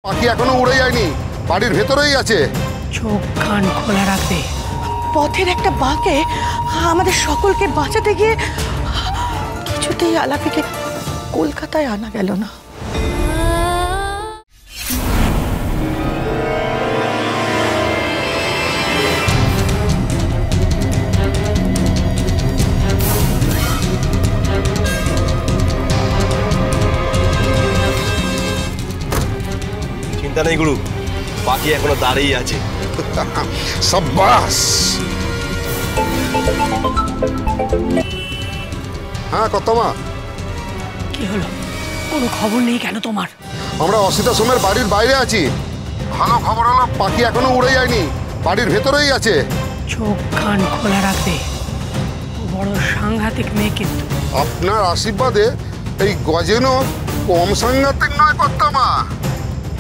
পাখি এখনো উড়ে যায়নি, বাড়ির ভেতরেই আছে। চোখ কান খোলা রাখবে। পথের একটা বাঁকে আমাদের সকলকে বাঁচাতে গিয়ে কিছুতেই আলাপিকে কলকাতায় আনা গেল না। চিন্তা নেই গুরু, বাকি এখনো দাঁড়িয়ে আছে। সাব্বাস। হ্যাঁ কর্তামা, কি হলো? কোনো খবর নেই কেন তোমার? আমরা অসিতাশ্রমের বাড়ির বাইরে আছি। ভালো খবর হলো পাখি এখনো উড়ে যায়নি, বাড়ির ভেতরেই আছে। চোখ কান খোলা রাখবে। বড় সাংঘাতিক মেয়ে কিন্তু। আপনার আশীর্বাদে এই গজেনও কম সাংঘাতিক নয় কর্তামা।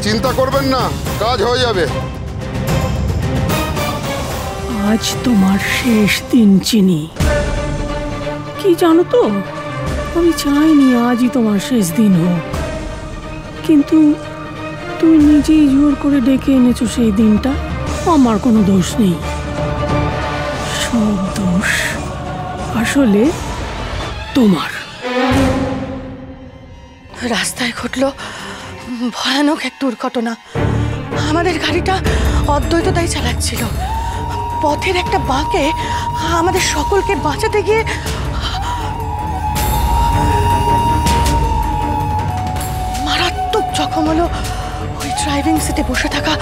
চিন্তা করবেন না, কাজ হয়ে যাবে। আজ তোমার শেষ দিন চিনি। কি জানো তো, আমি চাইনি আজই তোমার শেষ দিন হোক, কিন্তু তুমি নিজেই জোর করে ডেকে এনেছো সেই দিনটা। আমার কোনো দোষ নেই, সব দোষ আসলে তোমার। রাস্তায় ঘটল ভয়ানক এক দুর্ঘটনা। আমাদের গাড়িটা অদ্বৈতদাই চালাচ্ছিল। পথের একটা বাঁকে আমাদের সকলকে বাঁচাতে গিয়ে মারাত্মক জখম হলো ওই ড্রাইভিং সিটে বসে থাকা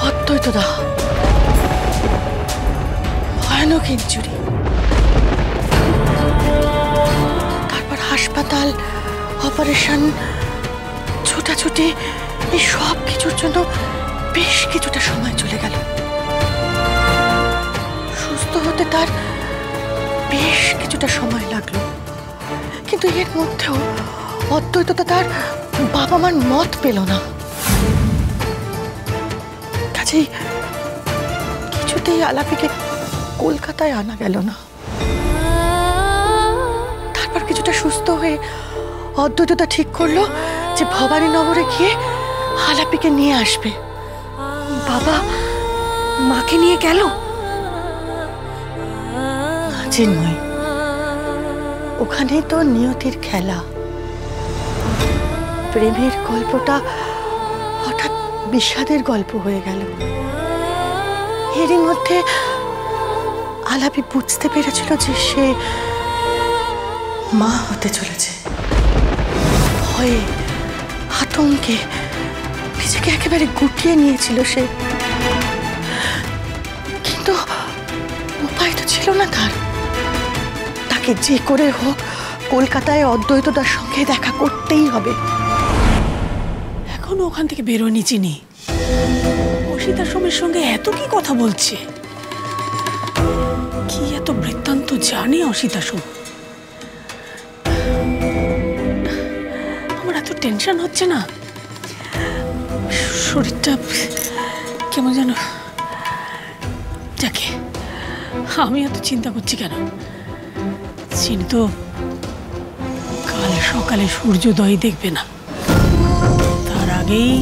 অদ্বৈতদা। ভয়ানক ইনজুরি। তারপর হাসপাতাল, অপারেশন, ছোটাছুটি, এই সব কিছুর জন্য বেশ কিছুটা সময় চলে গেল। সুস্থ হতে তার বেশ কিছুটা সময় লাগলো, কিন্তু এর মধ্যেও অদ্বৈততা তার বাবা মার মত পেল না। কাজেই কিছুতেই আলাপিকে কলকাতায় আনা গেল না। তারপর কিছুটা সুস্থ হয়ে অদ্বৈততা ঠিক করলো যে ভবানীনগরে গিয়ে আলাপিকে নিয়ে আসবে। বাবা মাকে নিয়ে গেল? চিন্ময়, ওখানেই তো নিয়তির খেলা। প্রেমের গল্পটা হঠাৎ বিষাদের গল্প হয়ে গেল। এরই মধ্যে আলাপি বুঝতে পেরেছিল যে সে মা হতে চলেছে। ভয়ে আতঙ্কে নিজেকে একেবারে গুটিয়ে নিয়েছিল সে, কিন্তু উপায় তো ছিল না তার। তাকে যে করে হোক কলকাতায় অদ্বৈতদার সঙ্গে দেখা করতেই হবে। এখনো ওখান থেকে বেরোনি চিনি। অসিতাশ্রমের সঙ্গে এত কি কথা বলছে? কি এত বৃত্তান্ত জানি অসিতাশ্রম? আমার এত টেনশন হচ্ছে না, শরীরটা কেমন যেন। যাকে আমি এত চিন্তা করছি কেন? চিনি তো কাল সকালে সূর্যোদয় দেখবে না, তার আগেই